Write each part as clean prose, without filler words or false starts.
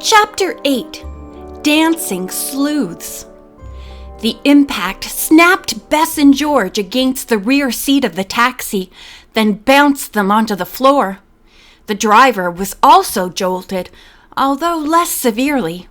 Chapter 8. Dancing Sleuths. The impact snapped Bess and George against the rear seat of the taxi, then bounced them onto the floor. The driver was also jolted, although less severely.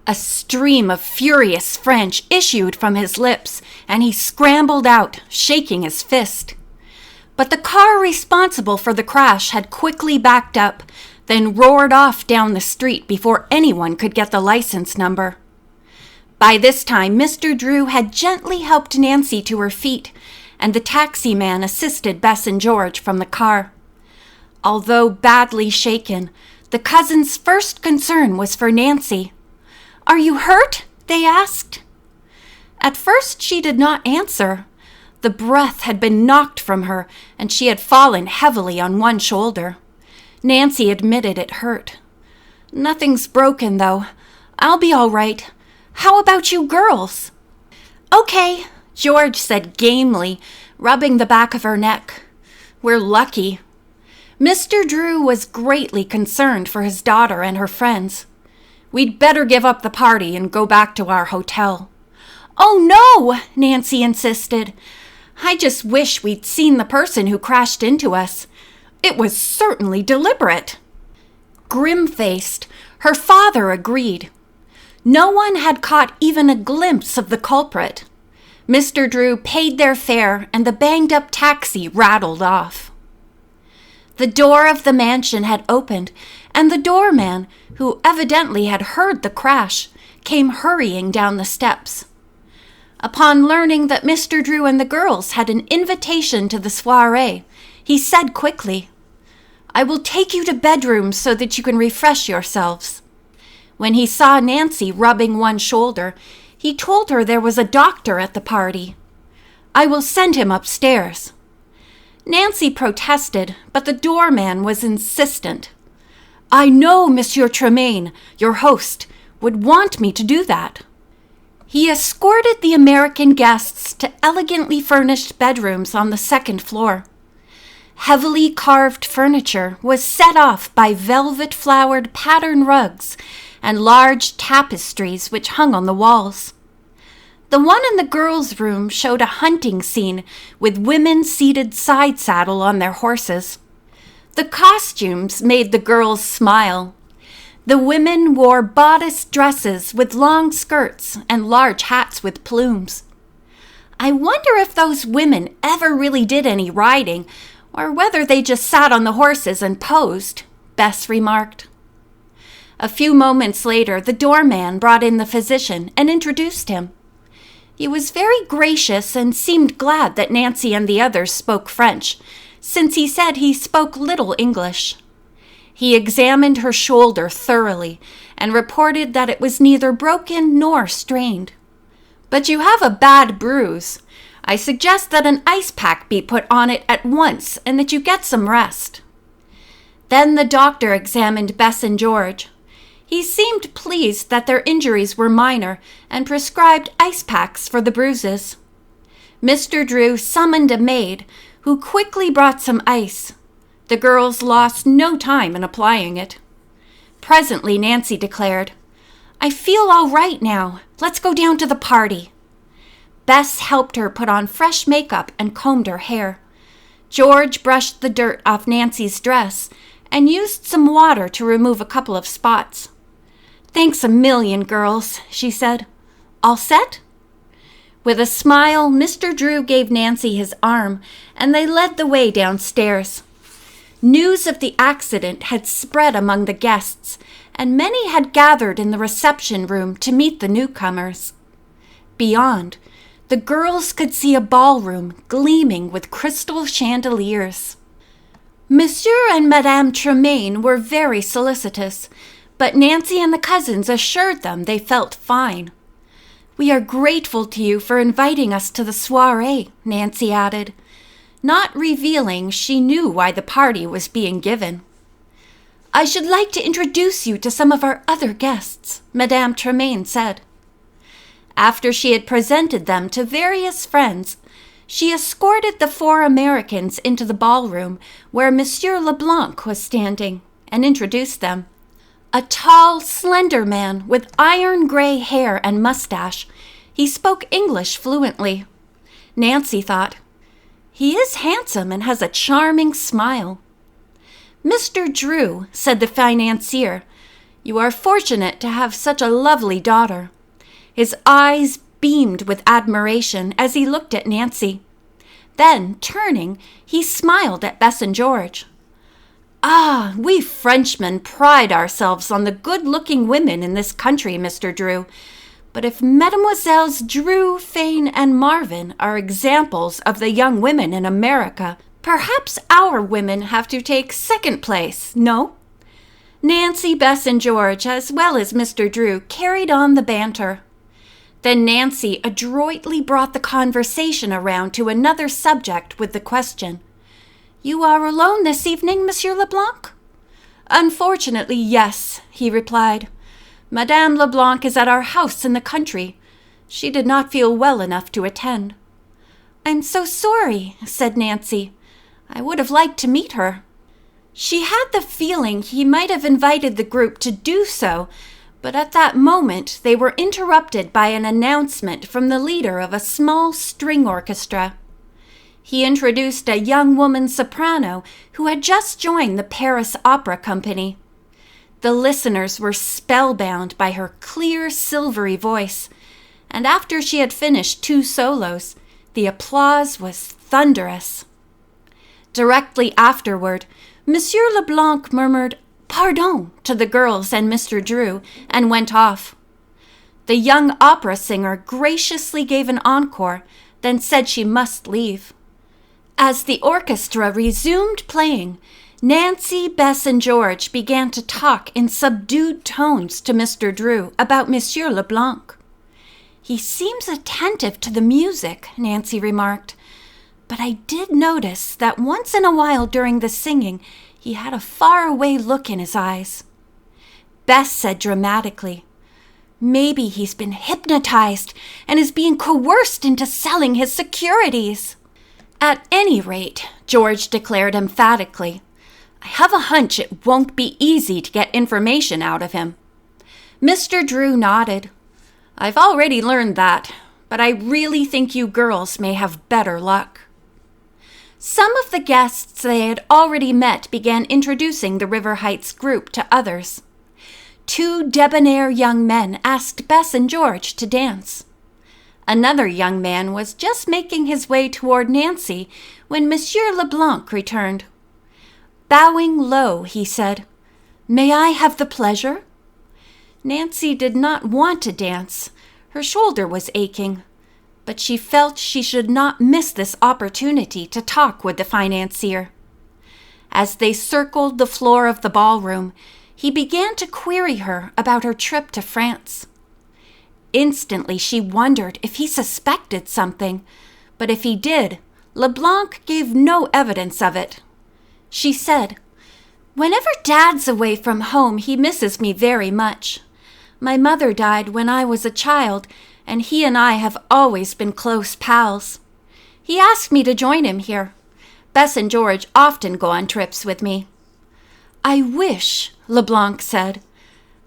A stream of furious French issued from his lips, and he scrambled out, shaking his fist. But the car responsible for the crash had quickly backed up, then roared off down the street before anyone could get the license number. By this time, Mr. Drew had gently helped Nancy to her feet, and the taxi man assisted Bess and George from the car. Although badly shaken, the cousins' first concern was for Nancy. "Are you hurt?" they asked. At first she did not answer. The breath had been knocked from her, and she had fallen heavily on one shoulder. Nancy admitted it hurt. "Nothing's broken, though. I'll be all right. How about you girls?" "Okay," George said gamely, rubbing the back of her neck. "We're lucky." Mr. Drew was greatly concerned for his daughter and her friends. "We'd better give up the party and go back to our hotel." "Oh, no," Nancy insisted. "I just wish we'd seen the person who crashed into us. It was certainly deliberate." Grim-faced, her father agreed. No one had caught even a glimpse of the culprit. Mr. Drew paid their fare, and the banged-up taxi rattled off. The door of the mansion had opened, and the doorman, who evidently had heard the crash, came hurrying down the steps. Upon learning that Mr. Drew and the girls had an invitation to the soiree, he said quickly, "I will take you to bedrooms so that you can refresh yourselves." When he saw Nancy rubbing one shoulder, he told her there was a doctor at the party. "I will send him upstairs." Nancy protested, but the doorman was insistent. "I know Monsieur Tremaine, your host, would want me to do that." He escorted the American guests to elegantly furnished bedrooms on the second floor. Heavily carved furniture was set off by velvet-flowered pattern rugs and large tapestries which hung on the walls. The one in the girls' room showed a hunting scene with women seated side-saddle on their horses. The costumes made the girls smile. The women wore bodice dresses with long skirts and large hats with plumes. "I wonder if those women ever really did any riding, or whether they just sat on the horses and posed," Bess remarked. A few moments later, the doorman brought in the physician and introduced him. He was very gracious and seemed glad that Nancy and the others spoke French, since he said he spoke little English. He examined her shoulder thoroughly and reported that it was neither broken nor strained. "But you have a bad bruise. I suggest that an ice pack be put on it at once and that you get some rest." Then the doctor examined Bess and George. He seemed pleased that their injuries were minor and prescribed ice packs for the bruises. Mr. Drew summoned a maid, who quickly brought some ice. The girls lost no time in applying it. Presently, Nancy declared, "I feel all right now. Let's go down to the party." Bess helped her put on fresh makeup and combed her hair. George brushed the dirt off Nancy's dress and used some water to remove a couple of spots. "Thanks a million, girls," she said. "All set?" With a smile, Mr. Drew gave Nancy his arm, and they led the way downstairs. News of the accident had spread among the guests, and many had gathered in the reception room to meet the newcomers. Beyond, the girls could see a ballroom gleaming with crystal chandeliers. Monsieur and Madame Tremaine were very solicitous, but Nancy and the cousins assured them they felt fine. "We are grateful to you for inviting us to the soiree," Nancy added, not revealing she knew why the party was being given. "I should like to introduce you to some of our other guests," Madame Tremaine said. After she had presented them to various friends, she escorted the 4 Americans into the ballroom where Monsieur Leblanc was standing and introduced them. A tall, slender man with iron-gray hair and mustache. He spoke English fluently. Nancy thought, "He is handsome and has a charming smile." "Mr. Drew," said the financier, "you are fortunate to have such a lovely daughter." His eyes beamed with admiration as he looked at Nancy. Then, turning, he smiled at Bess and George. "Ah, we Frenchmen pride ourselves on the good-looking women in this country, Mr. Drew. But if Mesdemoiselles Drew, Fane, and Marvin are examples of the young women in America, perhaps our women have to take second place, no?" Nancy, Bess, and George, as well as Mr. Drew, carried on the banter. Then Nancy adroitly brought the conversation around to another subject with the question, "You are alone this evening, Monsieur Leblanc?" "Unfortunately, yes," he replied. "Madame Leblanc is at our house in the country. She did not feel well enough to attend." "I'm so sorry," said Nancy. "I would have liked to meet her." She had the feeling he might have invited the group to do so, but at that moment they were interrupted by an announcement from the leader of a small string orchestra. He introduced a young woman soprano who had just joined the Paris Opera Company. The listeners were spellbound by her clear, silvery voice, and after she had finished 2 solos, the applause was thunderous. Directly afterward, Monsieur Leblanc murmured "Pardon" to the girls and Mr. Drew, and went off. The young opera singer graciously gave an encore, then said she must leave. As the orchestra resumed playing, Nancy, Bess, and George began to talk in subdued tones to Mr. Drew about Monsieur Leblanc. "He seems attentive to the music," Nancy remarked, "but I did notice that once in a while during the singing, he had a far-away look in his eyes." Bess said dramatically, "Maybe he's been hypnotized and is being coerced into selling his securities." "At any rate," George declared emphatically, "I have a hunch it won't be easy to get information out of him." Mr. Drew nodded. "I've already learned that, but I really think you girls may have better luck." Some of the guests they had already met began introducing the River Heights group to others. 2 debonair young men asked Bess and George to dance. Another young man was just making his way toward Nancy when Monsieur Leblanc returned. Bowing low, he said, "May I have the pleasure?" Nancy did not want to dance. Her shoulder was aching, but she felt she should not miss this opportunity to talk with the financier. As they circled the floor of the ballroom, he began to query her about her trip to France. Instantly she wondered if he suspected something, but if he did, Leblanc gave no evidence of it. She said, "Whenever Dad's away from home, he misses me very much. My mother died when I was a child, and he and I have always been close pals. He asked me to join him here. Bess and George often go on trips with me." "I wish," Leblanc said,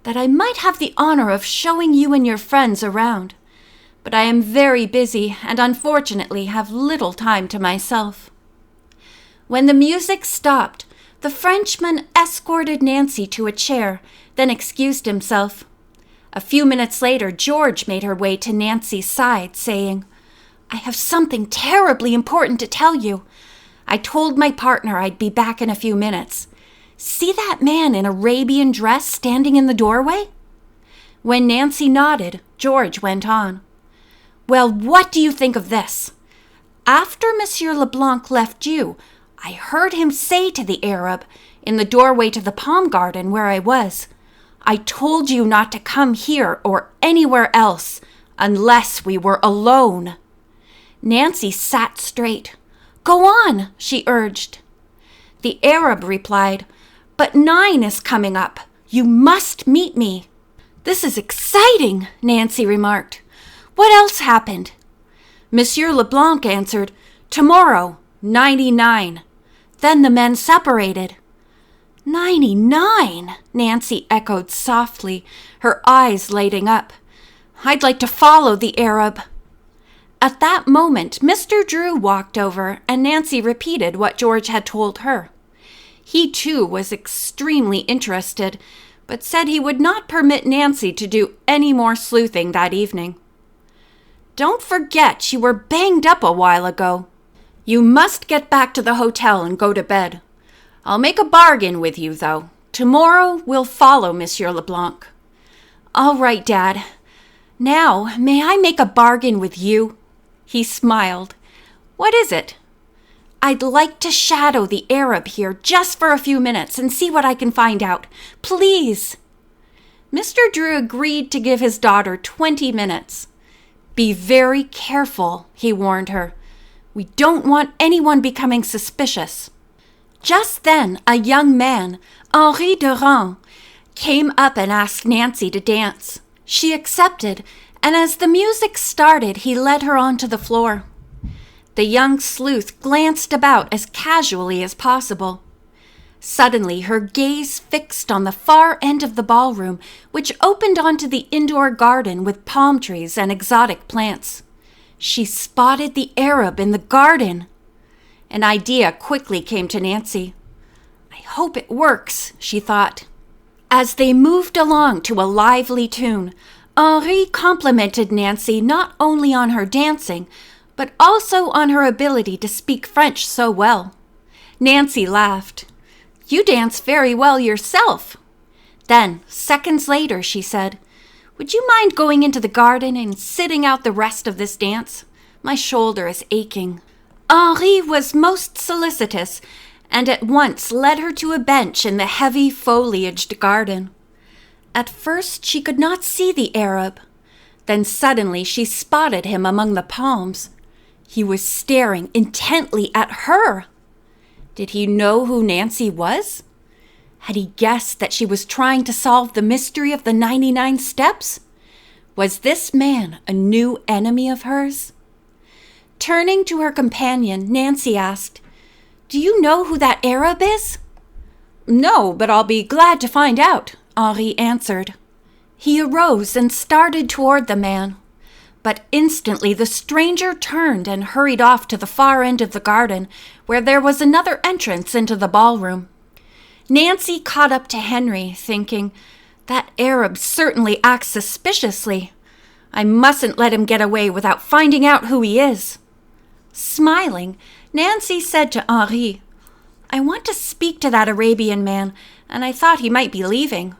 "that I might have the honor of showing you and your friends around, but I am very busy and unfortunately have little time to myself." When the music stopped, the Frenchman escorted Nancy to a chair, then excused himself. A few minutes later, George made her way to Nancy's side, saying, "I have something terribly important to tell you. I told my partner I'd be back in a few minutes. See that man in Arabian dress standing in the doorway?" When Nancy nodded, George went on. "Well, what do you think of this? After Monsieur Leblanc left you, I heard him say to the Arab, in the doorway to the palm garden where I was, 'I told you not to come here or anywhere else unless we were alone.'" Nancy sat straight. "Go on," she urged. The Arab replied, "But 9 is coming up. You must meet me." "This is exciting," Nancy remarked. "What else happened?" Monsieur Leblanc answered, "Tomorrow, 99. Then the men separated." "99," Nancy echoed softly, her eyes lighting up. "I'd like to follow the Arab." At that moment, Mr. Drew walked over, and Nancy repeated what George had told her. He, too, was extremely interested, but said he would not permit Nancy to do any more sleuthing that evening. "Don't forget you were banged up a while ago. You must get back to the hotel and go to bed. I'll make a bargain with you, though. Tomorrow we'll follow Monsieur Leblanc." "All right, Dad. Now, may I make a bargain with you?" He smiled. "What is it?" "I'd like to shadow the Arab here just for a few minutes and see what I can find out. Please." Mr. Drew agreed to give his daughter 20 minutes. "Be very careful," he warned her. "We don't want anyone becoming suspicious." Just then, a young man, Henri Durand, came up and asked Nancy to dance. She accepted, and as the music started, he led her onto the floor. The young sleuth glanced about as casually as possible. Suddenly, her gaze fixed on the far end of the ballroom, which opened onto the indoor garden with palm trees and exotic plants. She spotted the Arab in the garden. An idea quickly came to Nancy. "I hope it works," she thought. As they moved along to a lively tune, Henri complimented Nancy not only on her dancing, but also on her ability to speak French so well. Nancy laughed. "You dance very well yourself." Then, seconds later, she said, "Would you mind going into the garden and sitting out the rest of this dance? My shoulder is aching." Henri was most solicitous, and at once led her to a bench in the heavy foliaged garden. At first she could not see the Arab. Then suddenly she spotted him among the palms. He was staring intently at her. Did he know who Nancy was? Had he guessed that she was trying to solve the mystery of the 99 steps? Was this man a new enemy of hers? Turning to her companion, Nancy asked, "Do you know who that Arab is?" "No, but I'll be glad to find out," Henri answered. He arose and started toward the man, but instantly the stranger turned and hurried off to the far end of the garden, where there was another entrance into the ballroom. Nancy caught up to Henry, thinking, "That Arab certainly acts suspiciously. I mustn't let him get away without finding out who he is." Smiling, Nancy said to Henri, "I want to speak to that Arabian man, and I thought he might be leaving."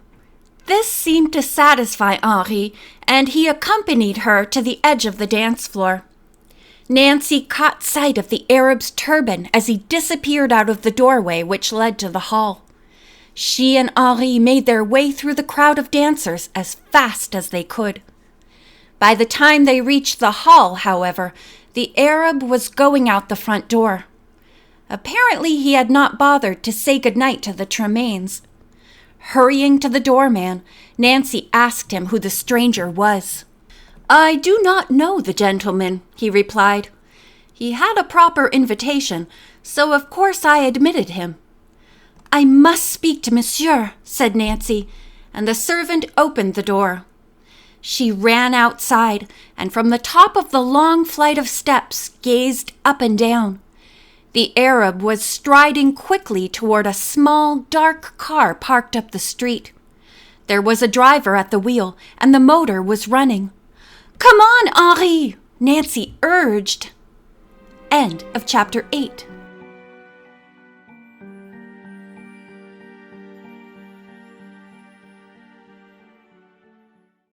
This seemed to satisfy Henri, and he accompanied her to the edge of the dance floor. Nancy caught sight of the Arab's turban as he disappeared out of the doorway which led to the hall. She and Henri made their way through the crowd of dancers as fast as they could. By the time they reached the hall, however, the Arab was going out the front door. Apparently he had not bothered to say goodnight to the Tremaines. Hurrying to the doorman, Nancy asked him who the stranger was. "I do not know the gentleman," he replied. "He had a proper invitation, so of course I admitted him." "I must speak to Monsieur," said Nancy, and the servant opened the door. She ran outside, and from the top of the long flight of steps gazed up and down. The Arab was striding quickly toward a small, dark car parked up the street. There was a driver at the wheel, and the motor was running. "Come on, Henri!" Nancy urged. End of chapter 8.